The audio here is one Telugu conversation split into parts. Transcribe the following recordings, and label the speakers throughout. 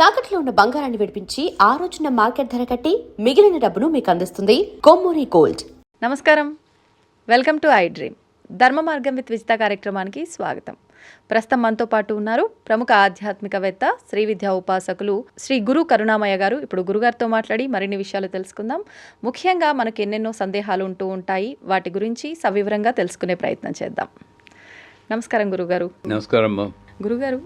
Speaker 1: తాకట్లో ఉన్న బంగారాన్ని విడిపించి ఆ రోజున మార్కెట్ ధర కట్టి మిగిలిన డబ్బును మీకు అందిస్తుంది కొమ్మూరి గోల్డ్.
Speaker 2: నమస్కారం, వెల్కమ్ టు ఐ డ్రీమ్. ధర్మ మార్గం విత్ విజిత కార్యక్రమానికి స్వాగతం. ప్రస్తుతం మనతో పాటు ఉన్నారు ప్రముఖ ఆధ్యాత్మికవేత్త, శ్రీ విద్యా ఉపాసకులు శ్రీ గురు కరుణామయ్య గారు. ఇప్పుడు గురుగారితో మాట్లాడి మరిన్ని విషయాలు తెలుసుకుందాం. ముఖ్యంగా మనకు ఎన్నెన్నో సందేహాలు ఉంటూ ఉంటాయి, వాటి గురించి సవివరంగా తెలుసుకునే ప్రయత్నం చేద్దాం. నమస్కారం గురుగారు.
Speaker 3: నమస్కారం
Speaker 2: గురుగారు,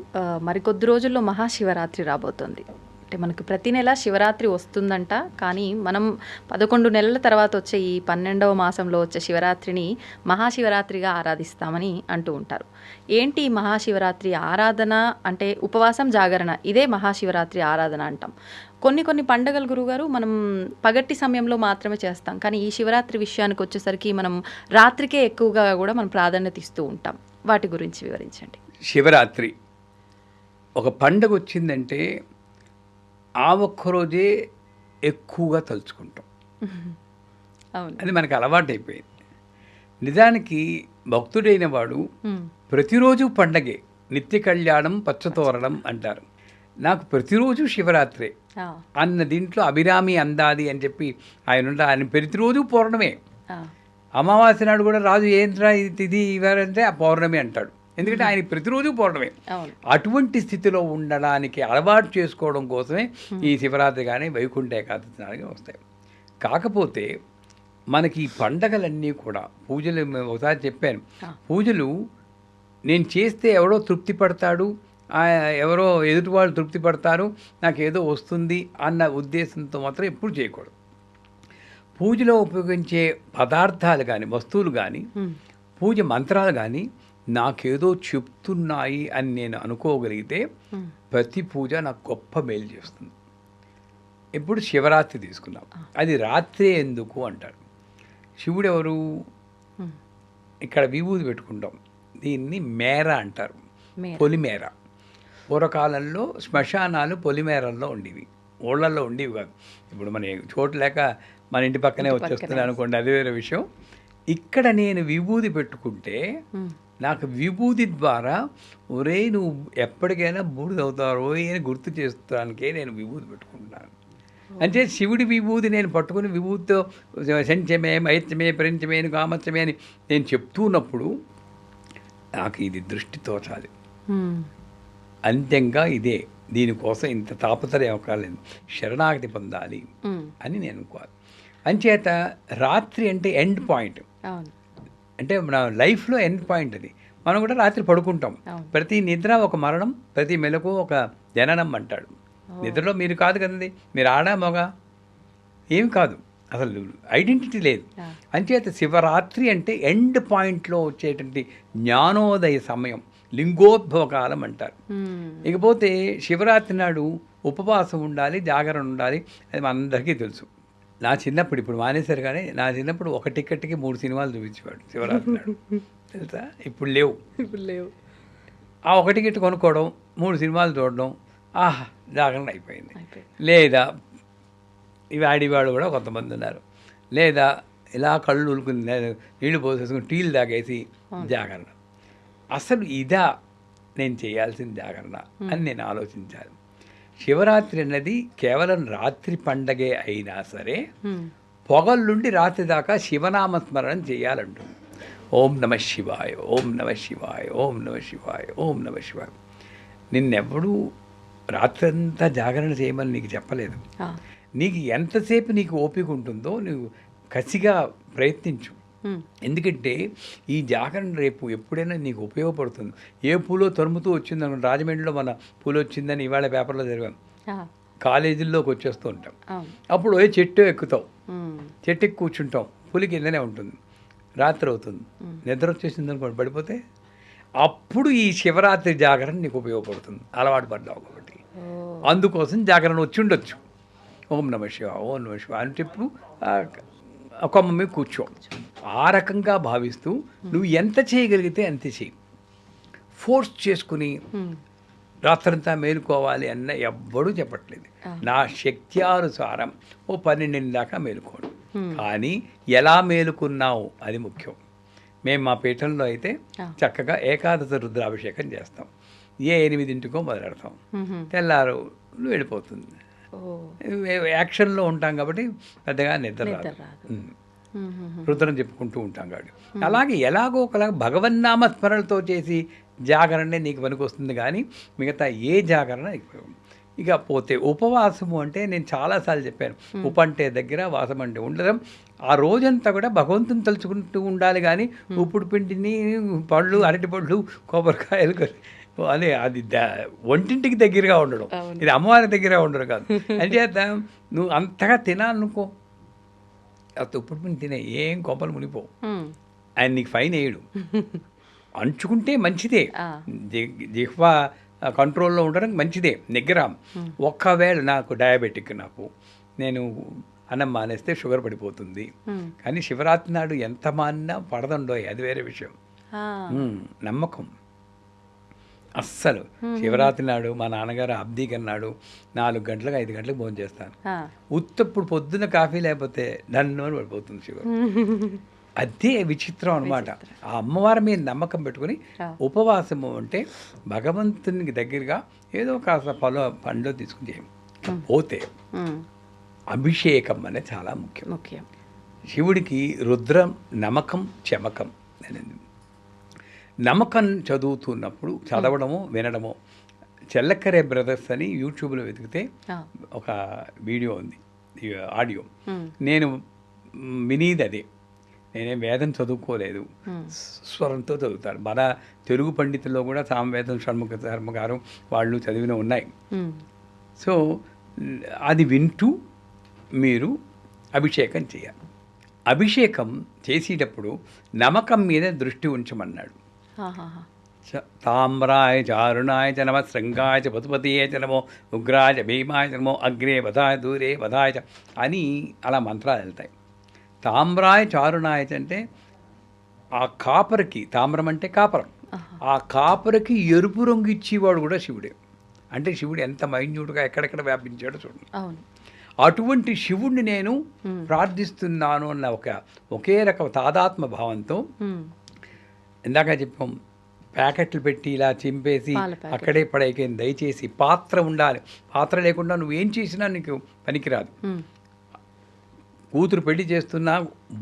Speaker 2: మరికొద్ది రోజుల్లో మహాశివరాత్రి రాబోతోంది. అంటే మనకు ప్రతి నెల శివరాత్రి వస్తుందంట, కానీ మనం 11 నెలల తర్వాత వచ్చే ఈ 12వ మాసంలో వచ్చే శివరాత్రిని మహాశివరాత్రిగా ఆరాధిస్తామని అంటూ ఉంటారు. ఏంటి మహాశివరాత్రి ఆరాధన అంటే? ఉపవాసం, జాగరణ, ఇదే మహాశివరాత్రి ఆరాధన అంటాం. కొన్ని పండుగలు గురుగారు మనం పగటి సమయంలో మాత్రమే చేస్తాం, కానీ ఈ శివరాత్రి విషయానికి వచ్చేసరికి మనం రాత్రికే ఎక్కువగా కూడా మనం ప్రాధాన్యత ఇస్తూ ఉంటాం. వాటి గురించి వివరించండి.
Speaker 3: శివరాత్రి ఒక పండగ వచ్చిందంటే ఆ ఒక్కరోజే ఎక్కువగా తలుచుకుంటాం. అది మనకు అలవాటైపోయింది. నిజానికి భక్తుడైన వాడు ప్రతిరోజు పండగే. నిత్య కళ్యాణం పచ్చతోరణం అంటారు. నాకు ప్రతిరోజు శివరాత్రే అన్న దీంట్లో అభిరామి అందాది అని చెప్పి ఆయన ప్రతిరోజు పౌర్ణమే. అమావాస్య నాడు కూడా రాజు ఏంట్రా ఇది ఇవ్వారంటే ఆ పౌర్ణమి అంటాడు. ఎందుకంటే ఆయన ప్రతిరోజు పౌర్ణమే. అటువంటి స్థితిలో ఉండడానికి అలవాటు చేసుకోవడం కోసమే ఈ శివరాత్రి కానీ వైకుంఠ ఏకాదశి కానీ వస్తాయి. కాకపోతే మనకి ఈ పండగలన్నీ కూడా పూజలు, ఒకసారి చెప్పాను, పూజలు నేను చేస్తే ఎవరో తృప్తి పడతాడు, ఎవరో ఎదుటి వాళ్ళు తృప్తి పడతారు, నాకు ఏదో వస్తుంది అన్న ఉద్దేశంతో మాత్రం ఎప్పుడు చేయకూడదు. పూజలో ఉపయోగించే పదార్థాలు కానీ, వస్తువులు కానీ, పూజ మంత్రాలు కానీ నాకేదో చెప్తున్నాయి అని నేను అనుకోగలిగితే ప్రతి పూజ నాకు గొప్ప మేలు చేస్తుంది. ఇప్పుడు శివరాత్రి తీసుకున్నాం, అది రాత్రే ఎందుకు అంటారు. శివుడు ఎవరు? ఇక్కడ విభూతి పెట్టుకుంటాం, దీన్ని మేర అంటారు, పొలిమేర. పూర్వకాలంలో శ్మశానాలు పొలిమేరల్లో ఉండేవి, ఊళ్ళల్లో ఉండేవి కాదు. ఇప్పుడు మన చోటు లేక మన ఇంటి పక్కనే వచ్చేస్తుంది అనుకోండి, అది వేరే విషయం. ఇక్కడ నేను విభూతి పెట్టుకుంటే నాకు విభూతి ద్వారా ఒరే నువ్వు ఎప్పటికైనా బూడిద అవుతారో అని గుర్తు చేస్తానికే నేను విభూతి పెట్టుకుంటున్నాను. అంటే శివుడి విభూతి నేను పట్టుకుని విభూతితో శంచమే, మైత్యమే, ప్రంచమే, కామత్యమే అని నేను చెప్తున్నప్పుడు నాకు ఇది దృష్టి తోచాలి. అంత్యంగా ఇదే, దీనికోసం ఇంత తాపత్రయం అవకాలేదు, శరణాగతి పొందాలి అని నేను అనుకోవాలి. అంచేత రాత్రి అంటే ఎండ్ పాయింట్, అంటే మన లైఫ్లో ఎండ్ పాయింట్ అది. మనం కూడా రాత్రి పడుకుంటాం. ప్రతి నిద్ర ఒక మరణం, ప్రతి మెలకు ఒక జననం అంటాడు. నిద్రలో మీరు కాదు కదండి, మీరు ఆడా మగ ఏం కాదు, అసలు ఐడెంటిటీ లేదు. అంచేత శివరాత్రి అంటే ఎండ్ పాయింట్లో వచ్చేటువంటి జ్ఞానోదయ సమయం, లింగోద్భవ కాలం అంటారు. ఇకపోతే శివరాత్రి నాడు ఉపవాసం ఉండాలి, జాగరణ ఉండాలి, అది మనందరికీ తెలుసు. నా చిన్నప్పుడు, ఇప్పుడు మానేశారు కానీ నా చిన్నప్పుడు ఒక టికెట్కి 3 సినిమాలు చూపించేవాడు శివరాత్రి నాడు, తెలుసా? ఇప్పుడు లేవు. ఆ ఒక టికెట్ కొనుక్కోవడం, 3 సినిమాలు చూడడం, ఆహా జాగరణ అయిపోయింది. లేదా ఇవి ఆడివాడు కూడా కొంతమంది ఉన్నారు, లేదా ఇలా కళ్ళు ఉలుకుని నీళ్లు పోసేసుకుని టీలు తాగేసి జాగరణ. అసలు ఇదా నేను చేయాల్సిన జాగరణ అని నేను ఆలోచించాను. శివరాత్రి అన్నది కేవలం రాత్రి పండగే అయినా సరే పొగల్లుండి రాత్రి దాకా శివనామస్మరణం చేయాలంటుంది. ఓం నమ శివాయ, ఓం నమ శివాయ, ఓం నమ శివాయ, ఓం నమ శివాయ. నిన్నెవడూ రాత్రంతా జాగరణ చేయమని నీకు చెప్పలేదు. నీకు ఎంతసేపు నీకు ఓపిక ఉంటుందో నువ్వు కసిగా ప్రయత్నించు. ఎందుకంటే ఈ జాగరణ రేపు ఎప్పుడైనా నీకు ఉపయోగపడుతుంది. ఏ పూలో తరుముతూ వచ్చిందనుకో, రాజమండ్రిలో మన పూలు వచ్చిందని ఇవాళ పేపర్లో చదివాం, కాలేజీల్లోకి వచ్చేస్తూ ఉంటాం. అప్పుడు ఏ చెట్టు ఎక్కుతావు, చెట్టు ఎక్కి కూర్చుంటాం, పులి కిందనే ఉంటుంది, రాత్రి అవుతుంది, నిద్ర వచ్చేసింది అనుకోండి పడిపోతే, అప్పుడు ఈ శివరాత్రి జాగరణ నీకు ఉపయోగపడుతుంది. అలవాటు పడ్డావు కాబట్టి అందుకోసం జాగరణ వచ్చి ఉండొచ్చు. ఓం నమ శివ, ఓం నమ శివ అంటే ఇప్పుడు కొమ్మ మీద కూర్చో. ఆ రకంగా భావిస్తూ నువ్వు ఎంత చేయగలిగితే అంతే చేయి. ఫోర్స్ చేసుకుని రాత్రంతా మేలుకోవాలి అన్న ఎవ్వడూ చెప్పట్లేదు. నా శక్త్యానుసారం 12 దాకా మేలుకోను, కానీ ఎలా మేలుకున్నావు అది ముఖ్యం. మేము మా పీఠంలో అయితే చక్కగా ఏకాదశ రుద్రాభిషేకం చేస్తాం. ఏ 8 మొదలెడతాం. తెల్లారు వెళ్ళిపోతుంది.
Speaker 2: ఓ
Speaker 3: యాక్షన్లో ఉంటాం కాబట్టి పెద్దగా నిద్ర
Speaker 2: నిద్ర
Speaker 3: రాదు.
Speaker 2: రాదు.
Speaker 3: రుద్రం చెప్పుకుంటూ ఉంటాం కాబట్టి అలాగే ఎలాగో ఒకలాగా భగవన్నామ స్మరణతో చేసి జాగరణే నీకు పనికొస్తుంది కానీ మిగతా ఏ జాగరణ నీకు. ఇక పోతే ఉపవాసము అంటే నేను చాలాసార్లు చెప్పాను. ఉప అంటే దగ్గర, వాసం అంటే ఉండడం. ఆ రోజంతా కూడా భగవంతుని తలుచుకుంటూ ఉండాలి కానీ ఉప్పుడు పిండిని, పళ్ళు, అరటి పళ్ళు, కొబ్బరికాయలు అని అది ఒంటింటికి దగ్గరగా ఉండడం. ఇది అమ్మవారి దగ్గర ఉండడం కాదు. అంచేత నువ్వు అంతగా తినాలనుకో, ఉప్పుడు పిండి తినే ఏం కొబ్బలు మునిపోవు. ఆయన నీకు ఫైన్ వేయడు. అంచుకుంటే మంచిదే, జిహ్వా కంట్రోల్లో ఉండడం మంచిదే, నిగ్రహ. ఒక్కవేళ నాకు డయాబెటిక్, నేను అన్నం మానేస్తే షుగర్ పడిపోతుంది. కానీ శివరాత్రి నాడు ఎంత మానినా పడదండోయ్, అది వేరే విషయం. నమ్మకం అస్సలు. శివరాత్రి నాడు మా నాన్నగారు అబ్దీకన్నాడు 4 గంటలకు 5 గంటలకు భోజనం చేస్తాను. ఉత్తప్పుడు పొద్దున్న కాఫీ లేకపోతే నన్ను పడిపోతుంది షుగర్. అదే విచిత్రం అనమాట. ఆ అమ్మవారి మీద నమ్మకం పెట్టుకుని ఉపవాసము అంటే భగవంతునికి దగ్గరగా ఏదో కాస్త పండ్లు తీసుకుని చేయం. పోతే అభిషేకం అనేది చాలా ముఖ్యం. శివుడికి రుద్రం, నమకం, చమకం అనేది. నమ్మకం చదువుతున్నప్పుడు చదవడము, వినడము. చెల్లకరే బ్రదర్స్ అని యూట్యూబ్లో వెతికితే ఒక వీడియో ఉంది, ఆడియో. నేను వినీది అదే. నేనేం వేదం చదువుకోలేదు, స్వరంతో చదువుతాను. మన తెలుగు పండితుల్లో కూడా సామవేదం, షణ్ముఖ శర్మ గారు వాళ్ళు చదివిన ఉన్నాయి. సో అది వింటూ మీరు అభిషేకం చేయాలి. అభిషేకం చేసేటప్పుడు నమ్మకం మీద దృష్టి ఉంచమన్నాడు. తామ్రాయ చారుణాయ చ నమ, శృంగాయ చ పశుపతియే చ నమో, ఉగ్రాయ చ భీమాయ చ నమో, అగ్రే వధాయ దూరే వధాయ చ అని అలా మంత్రాలు వెళ్తాయి. తామ్రాయ చారుణాయ అంటే ఆ కాపరికి, తామ్రం అంటే కాపరం, ఆ కాపరికి ఎరుపు రంగు ఇచ్చేవాడు కూడా శివుడే. అంటే శివుడు ఎంత మైన్యూట్గా ఎక్కడెక్కడ వ్యాపించాడో చూడండి. అటువంటి శివుణ్ణి నేను ప్రార్థిస్తున్నాను అన్న ఒకే రకం తాదాత్మ భావంతో, ఇందాక చెప్పాం ప్యాకెట్లు పెట్టి ఇలా చింపేసి అక్కడే పడేకేం. దయచేసి పాత్ర ఉండాలి. పాత్ర లేకుండా నువ్వేం చేసినా నీకు పనికిరాదు. కూతురు పెళ్లి చేస్తున్నా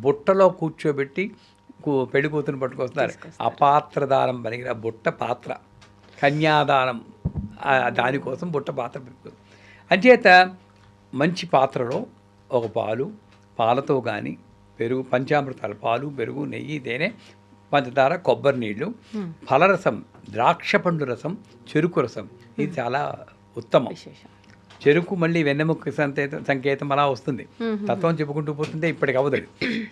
Speaker 3: బుట్టలో కూర్చోబెట్టి పెళ్లి కూతురుని పట్టుకొస్తున్నారు. ఆ పాత్ర దానం పనికిరా, బుట్ట పాత్ర, కన్యాదానం దానికోసం బుట్ట పాత్ర పెట్టుకోదు. అంచేత మంచి పాత్రలో ఒక పాలతో కానీ పెరుగు, పంచామృతాలు, పాలు, పెరుగు, నెయ్యి, తేనె, పంచదార, కొబ్బరి నీళ్ళు, ఫలరసం, ద్రాక్ష పండు రసం, చెరుకు రసం. ఇది చాలా ఉత్తమం. చెరుకు మళ్ళీ వెన్నెముక సంకేతం అలా వస్తుంది. తత్వం చెప్పుకుంటూ పోతుంటే ఇప్పటికి అవదదు.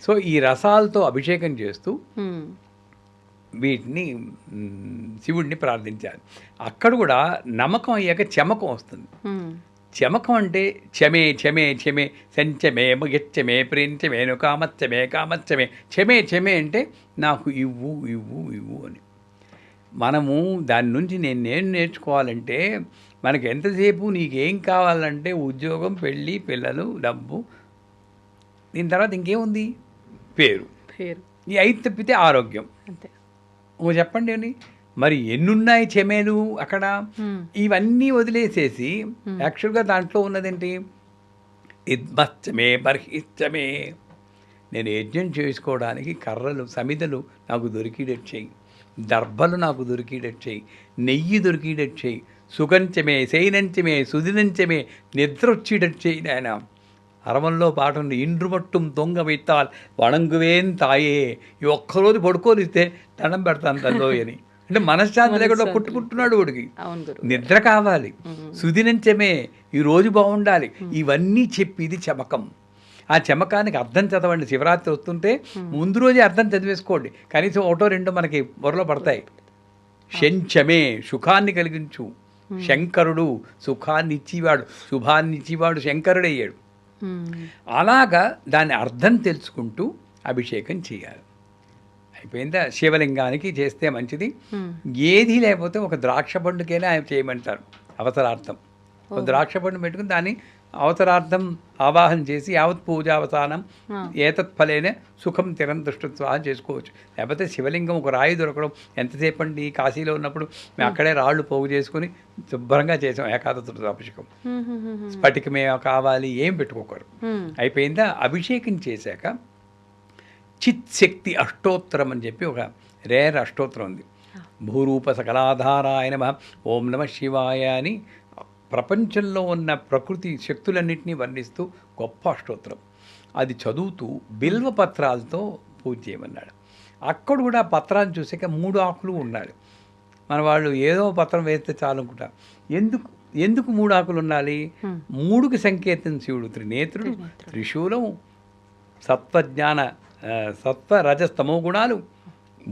Speaker 3: సో ఈ రసాలతో అభిషేకం చేస్తూ వీటిని శివుడిని ప్రార్థించాలి. అక్కడ కూడా నమ్మకం అయ్యాక చమకం వస్తుంది. చమకం అంటే చమే చమే చమే సంచమే మగచ్చమే ప్రేంచమేను కామచ్చమే కామచ్చమే చమే చమే అంటే నాకు ఇవ్వు ఇవ్వు ఇవ్వు అని. మనము దాని నుంచి నేను నేర్చుకోవాలంటే మనకు ఎంతసేపు నీకేం కావాలంటే ఉద్యోగం, పెళ్ళి, పిల్లలు, డబ్బు, దీని తర్వాత ఇంకేముంది? పేరు. ఈ 5 తప్పితే ఆరోగ్యం.
Speaker 2: అంతే.
Speaker 3: చెప్పండి అని మరి ఎన్నున్నాయి చెమేలు అక్కడ. ఇవన్నీ వదిలేసేసి యాక్చువల్గా దాంట్లో ఉన్నదేంటి? ఇద్మచ్చమే బర్హిచ్చమే. నేను యజ్ఞం చేసుకోవడానికి కర్రలు, సమిదలు నాకు దొరికిడట్టు చేయి, దర్భలు నాకు దొరికిడట్టు చేయి, నెయ్యి దొరికిడట్టు చేయి, సుగంచమే శయనంచమే సుదినంచమే నిద్ర వచ్చేటట్టు చేయి నాయన. అరవంలో పాట ఉంది, ఇండ్రు మట్టుం దొంగ విత్తాల్ వణంగువేం తాయే. ఈ ఒక్కరోజు పడుకోనిస్తే దండం పెడతాను తల్లో అని. అంటే మనశ్శాంతి లేకుండా కొట్టుకుంటున్నాడు వాడికి. నిద్ర కావాలి, సుదినంచమే, ఈ రోజు బాగుండాలి. ఇవన్నీ చెప్పి ఇది చమకం. ఆ చమకానికి అర్థం చదవండి. శివరాత్రి వస్తుంటే ముందు రోజే అర్థం చదివేసుకోండి. కనీసం 1-2 మనకి బుర్రలో పడతాయి. శంచమే, సుఖాన్ని కలిగించు. శంకరుడు సుఖాన్ని ఇచ్చేవాడు, శుభాన్ని ఇచ్చేవాడు శంకరుడయ్యాడు. అలాగా దాని అర్థం తెలుసుకుంటూ అభిషేకం చేయాలి. అయిపోయిందా? శివలింగానికి చేస్తే మంచిది. ఏది లేకపోతే ఒక ద్రాక్ష పండుకైనా ఆయన చేయమంటారు అవసరార్థం. ఒక ద్రాక్ష పండు పెట్టుకుని దాన్ని అవసరార్థం ఆవాహన చేసి యావత్ పూజావసానం ఏతత్ ఫలేనే సుఖం తిరం దృష్టత్వాహం చేసుకోవచ్చు. లేకపోతే శివలింగం ఒక రాయి దొరకడం ఎంతసేపు అండి, కాశీలో ఉన్నప్పుడు మేము అక్కడే రాళ్ళు పోగు చేసుకుని శుభ్రంగా చేసాం ఏకాదశి అభిషేకం. స్ఫటికమే కావాలి, ఏం పెట్టుకోకరు. అయిపోయిందా, అభిషేకం చేశాక చిత్ శక్తి అష్టోత్తరం అని చెప్పి ఒక రేర్ అష్టోత్తరం ఉంది. భూరూప సకలాధారాయ నమః, ఓం నమః శివాయ అని ప్రపంచంలో ఉన్న ప్రకృతి శక్తులన్నింటినీ వర్ణిస్తూ గొప్ప అష్టోత్తరం. అది చదువుతూ బిల్వ పత్రాలతో పూజ చేయమన్నాడు. అక్కడ కూడా పత్రాన్ని చూసాక 3 ఆకులు ఉన్నాడు. మన వాళ్ళు ఏదో పత్రం వేస్తే చాలు అనుకుంటా. ఎందుకు 3 ఆకులు ఉండాలి? 3కి సంకేతం శివుడు, త్రినేత్రుడు, త్రిశూలం, సత్వజ్ఞాన సత్వ రజస్తమో గుణాలు,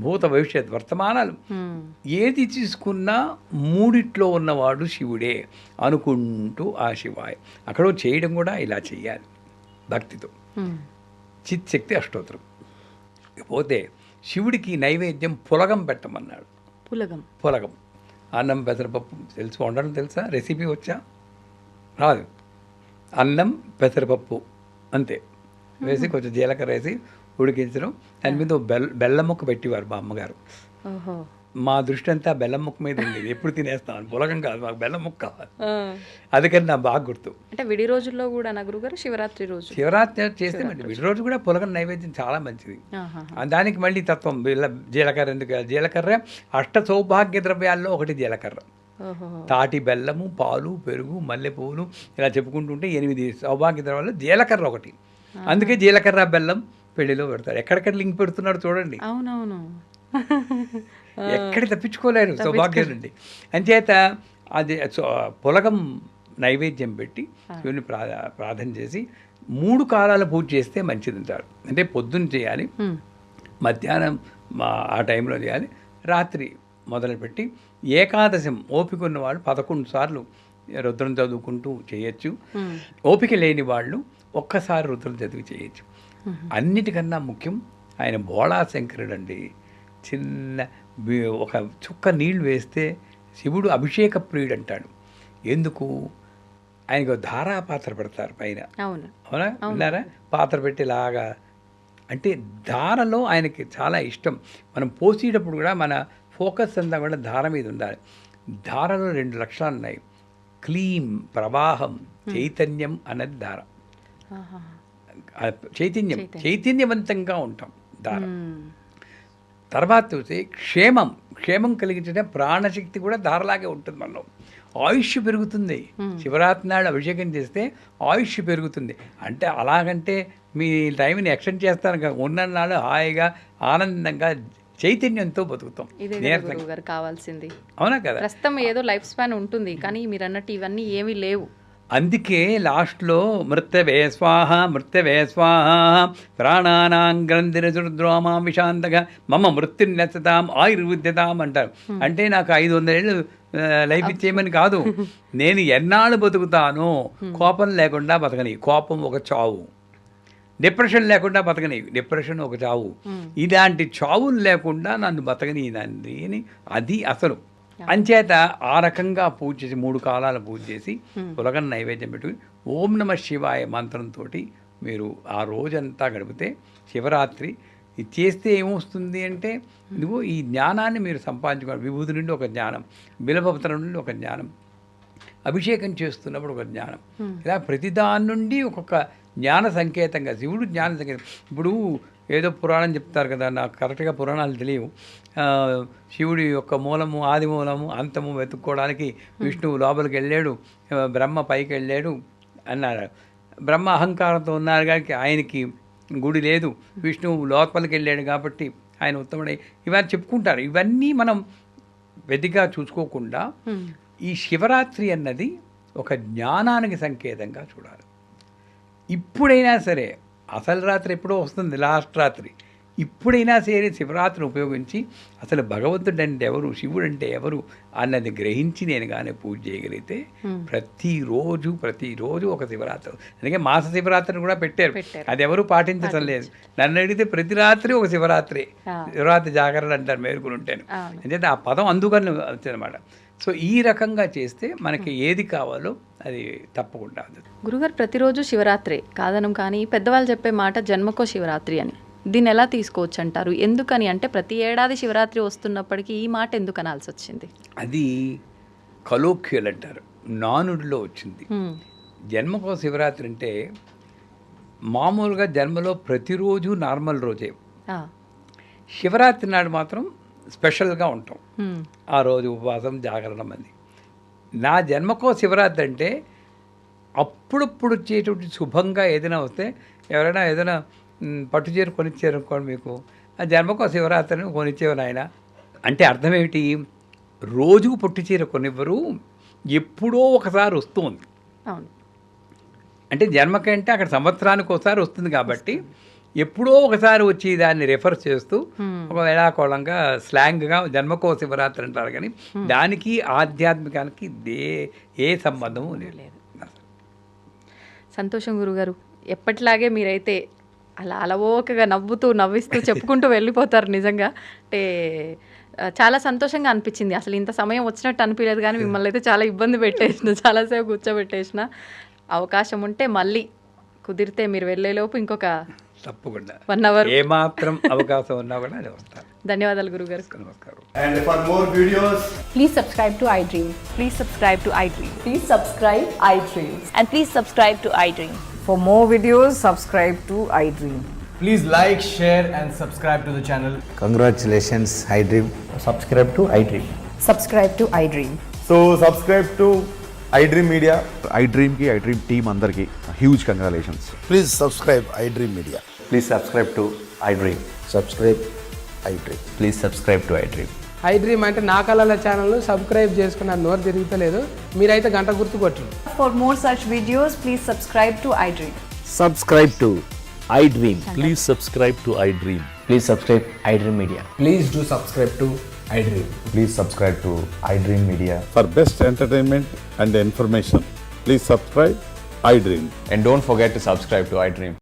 Speaker 3: భూత భవిష్యత్ వర్తమానాలు. ఏది తీసుకున్నా 3 ఉన్నవాడు శివుడే అనుకుంటూ ఆ శివాయ అక్కడ చేయడం కూడా ఇలా చేయాలి భక్తితో. చిత్శక్తి అష్టోత్తరం. పోతే శివుడికి నైవేద్యం పులగం పెట్టమన్నాడు. పులగం అన్నం పెసరపప్పు తెలుసు వండడం తెలుసా? రెసిపీ వచ్చా? రాదు. అన్నం పెసరపప్పు అంతే వేసి కొంచెం జీలకర్ర వేసి ఉడికించడం. దాని మీద బెల్లం ముక్క పెట్టేవారు మా అమ్మగారు. మా దృష్టి అంతా బెల్లం ముక్క మీద ఉండేది. ఎప్పుడు తినేస్తాను, పులగం కాదు, మాకు బెల్లం ముక్క కావాలి. అందుకని నాకు బాగా గుర్తు.
Speaker 2: అంటే విడి రోజుల్లో కూడా నా గురుగారు శివరాత్రి
Speaker 3: చేస్తే మళ్ళీ విడి రోజు కూడా పులగం నైవేద్యం చాలా మంచిది. దానికి మళ్ళీ తత్వం జీలకర్ర. ఎందుకు జీలకర్ర? అష్ట సౌభాగ్య ద్రవ్యాల్లో ఒకటి జీలకర్ర. తాటి బెల్లము, పాలు, పెరుగు, మల్లెపూలు ఇలా చెప్పుకుంటుంటే 8 సౌభాగ్య ద్రవ్యాల్లో జీలకర్ర ఒకటి. అందుకే జీలకర్ర బెల్లం పెళ్లిలో పెడతారు. ఎక్కడెక్కడ లింక్ పెడుతున్నాడు చూడండి.
Speaker 2: అవునవును,
Speaker 3: ఎక్కడ తప్పించుకోలేరు సౌభాగ్యం నుండి. అంచేత అది పులగం నైవేద్యం పెట్టి శివుని ప్రార్థన చేసి 3 కాలాల పూజ చేస్తే మంచిది అంటారు. అంటే పొద్దున్న చేయాలి, మధ్యాహ్నం ఆ టైంలో చేయాలి, రాత్రి మొదలుపెట్టి ఏకాదశం ఓపిక ఉన్న వాళ్ళు 11 సార్లు రుద్రం చదువుకుంటూ చేయొచ్చు. ఓపిక లేని వాళ్ళు ఒక్కసారి రుద్రం చదివి చేయొచ్చు. అన్నిటికన్నా ముఖ్యం ఆయన భోళా శంకరుడు అండి. చిన్న ఒక చుక్క నీళ్లు వేస్తే శివుడు అభిషేక ప్రియుడు అంటాడు. ఎందుకు? ఆయనకు ధారా పాత్ర పెడతారు పైన. అవునా? విన్నారా? పాత్ర పెట్టేలాగా. అంటే ధారలో ఆయనకి చాలా ఇష్టం. మనం పోసేటప్పుడు కూడా మన ఫోకస్ అంతా కూడా ధార మీద ఉండాలి. ధారలో 2 లక్షణాలు ఉన్నాయి. క్లీం, ప్రవాహం, చైతన్యం అన్నది ధార. చైతన్యవంతంగా ఉంటాం ధార. తర్వాత చూసి క్షేమం కలిగించడం, ప్రాణశక్తి కూడా ధారలాగే ఉంటుంది మనలో. ఆయుష్ పెరుగుతుంది. శివరాత్రి నాడు అభిషేకం చేస్తే ఆయుష్ పెరుగుతుంది. అంటే అలాగంటే మీ టైంని ఎక్స్టెండ్ చేస్తాను, ఉన్న నాడు హాయిగా ఆనందంగా చైతన్యంతో బతుకుతాం.
Speaker 2: కావాల్సింది.
Speaker 3: అవునా కదా?
Speaker 2: ప్రస్తుతం ఏదో లైఫ్ స్పాన్ ఉంటుంది, కానీ మీరు అన్నట్టు ఇవన్నీ ఏమీ లేవు.
Speaker 3: అందుకే లాస్ట్లో మృత్యవే స్వాహ ప్రాణానాం గ్రంథిరసుద్రోమా విశాంతగా మమ మృత్యుర్నెచ్చతాం ఆయుర్విద్యతాం అంటారు. అంటే నాకు 500 ఏళ్ళు లైఫ్ ఇచ్చేయమని కాదు, నేను ఎన్నాళ్ళు బతుకుతాను, కోపం లేకుండా బతకని, కోపం ఒక చావు. డిప్రెషన్ లేకుండా బతకని, డిప్రెషన్ ఒక చావు. ఇలాంటి చావులు లేకుండా నన్ను బతకనిదండి అని అది అసలు. అంచేత ఆ రకంగా పూజ చేసి 3 కాలాల పూజ చేసి పులగం నైవేద్యం పెట్టుకుని ఓం నమ శివాయ మంత్రంతో మీరు ఆ రోజంతా గడిపితే శివరాత్రి ఇది చేస్తే ఏమొస్తుంది అంటే, ఇదిగో ఈ జ్ఞానాన్ని మీరు సంపాదించుకోవాలి. విభూతి నుండి ఒక జ్ఞానం, బిలపత్రం నుండి ఒక జ్ఞానం, అభిషేకం చేస్తున్నప్పుడు ఒక జ్ఞానం, ఇలా ప్రతిదాని నుండి ఒక్కొక్క జ్ఞాన సంకేతంగా శివుడు జ్ఞాన సంకేతం. ఇప్పుడు ఏదో పురాణం చెప్తారు కదా, నాకు కరెక్ట్గా పురాణాలు తెలియవు. శివుడి యొక్క మూలము, ఆది మూలము, అంతము వెతుక్కోవడానికి విష్ణువు లోపలికి వెళ్ళాడు, బ్రహ్మ పైకి వెళ్ళాడు అన్నారు. బ్రహ్మ అహంకారంతో ఉన్నారు కాబట్టి ఆయనకి గుడి లేదు, విష్ణువు లోపలికి వెళ్ళాడు కాబట్టి ఆయన ఉత్తముడై, ఇవన్నీ చెప్పుకుంటారు. ఇవన్నీ మనం వెతిగా చూసుకోకుండా ఈ శివరాత్రి అన్నది ఒక జ్ఞానానికి సంకేతంగా చూడాలి. ఇప్పుడైనా సరే, అసలు రాత్రి ఎప్పుడో వస్తుంది, లాస్ట్ రాత్రి, ఇప్పుడైనా సరే శివరాత్రిని ఉపయోగించి అసలు భగవంతుడు అంటే ఎవరు, శివుడు అంటే ఎవరు అన్నది గ్రహించి నేను కానీ పూజ చేయగలిగితే ప్రతిరోజు ఒక శివరాత్రి. అందుకే మాస శివరాత్రిని కూడా పెట్టారు, అది ఎవరు పాటించడం లేదు. నన్ను అడిగితే ప్రతి రాత్రి ఒక శివరాత్రి జాగరణ అంటారు, మేలుకుని ఉంటాను. అంటే ఆ పదం అందుకని వచ్చిందన్నమాట. సో ఈ రకంగా చేస్తే మనకి ఏది కావాలో అది తప్పకుండా అందుతుంది.
Speaker 2: గురుగారు ప్రతిరోజు శివరాత్రే కాదనం, కానీ పెద్దవాళ్ళు చెప్పే మాట జన్మకో శివరాత్రి అని. దీన్ని ఎలా తీసుకోవచ్చు అంటారు? ఎందుకని అంటే ప్రతి ఏడాది శివరాత్రి వస్తున్నప్పటికీ ఈ మాట ఎందుకు అనాల్సి వచ్చింది?
Speaker 3: అది కలోక్యుల్ అంటారు, నానుడిలో వచ్చింది. జన్మకో శివరాత్రి అంటే మామూలుగా జన్మలో ప్రతిరోజు నార్మల్ రోజే, శివరాత్రి నాడు మాత్రం స్పెషల్గా ఉంటాం. ఆ రోజు ఉపవాసం, జాగరణం అని. నా జన్మకో శివరాత్రి అంటే అప్పుడప్పుడు వచ్చేటువంటి శుభంగా ఏదైనా వస్తే, ఎవరైనా ఏదైనా పట్టుచీర కొనిచ్చారు అనుకోండి, మీకు ఆ జన్మకో శివరాత్రిని కొనిచ్చేవారు ఆయన అంటే అర్థం ఏమిటి? రోజుకు పట్టుచీర కొనివ్వరు, ఎప్పుడో ఒకసారి వస్తుంది.
Speaker 2: అవును,
Speaker 3: అంటే జన్మకంటే అక్కడ సంవత్సరానికి ఒకసారి వస్తుంది కాబట్టి ఎప్పుడో ఒకసారి వచ్చి దాన్ని రెఫర్ చేస్తూ ఒక వేళాకోళంగా స్లాంగ్గా జన్మకో శివరాత్రి అంటారు. కానీ దానికి ఆధ్యాత్మికానికి ఏ సంబంధము లేదు.
Speaker 2: సంతోషం గురుగారు. ఎప్పటిలాగే మీరైతే అలా అలవోకగా నవ్విస్తూ చెప్పుకుంటూ వెళ్ళిపోతారు. నిజంగా అంటే చాలా సంతోషంగా అనిపించింది. అసలు ఇంత సమయం వచ్చినట్టు అనిపించలేదు, కానీ మిమ్మల్ని అయితే చాలా ఇబ్బంది పెట్టేసిన, చాలాసేపు కూర్చోబెట్టేసిన. అవకాశం ఉంటే మళ్ళీ కుదిరితే మీరు వెళ్ళేలోపు ఇంకొక
Speaker 3: తప్పకుండా
Speaker 2: 1 hour
Speaker 3: ఏమాత్రం అవకాశం ఉన్నా కూడా అది వస్తారు.
Speaker 2: ధన్యవాదాలు గురుగారు.
Speaker 3: నమస్కారం.
Speaker 4: And for more videos,
Speaker 5: Please subscribe to iDream.
Speaker 6: Please subscribe to iDream.
Speaker 5: Please subscribe iDream.
Speaker 6: And please subscribe to iDream.
Speaker 7: For more videos, subscribe to iDream.
Speaker 4: please like, share, and subscribe to the channel.
Speaker 8: Congratulations, iDream.
Speaker 4: Subscribe to iDream.
Speaker 5: Subscribe to iDream.
Speaker 4: So subscribe to iDream Media.
Speaker 9: iDream की iDream team अंदर की huge congratulations.
Speaker 8: Please subscribe iDream Media.
Speaker 10: Please subscribe to iDream.
Speaker 8: Subscribe iDream.
Speaker 10: Please subscribe to iDream.
Speaker 11: iDream అంటే నా కళల ఛానల్ సబ్స్క్రైబ్ చేసుకున్న నోరు తిరుగుతలేదు, మీరైతే గంట గుర్తు కొట్టండి.
Speaker 5: For more such videos, please subscribe to iDream.
Speaker 10: Subscribe to iDream.
Speaker 9: Please subscribe to iDream.
Speaker 10: Please subscribe iDream Media.
Speaker 4: Please do subscribe to iDream.
Speaker 10: Please subscribe to iDream Media.
Speaker 9: For best entertainment and information, please subscribe iDream.
Speaker 10: And don't forget to subscribe to iDream.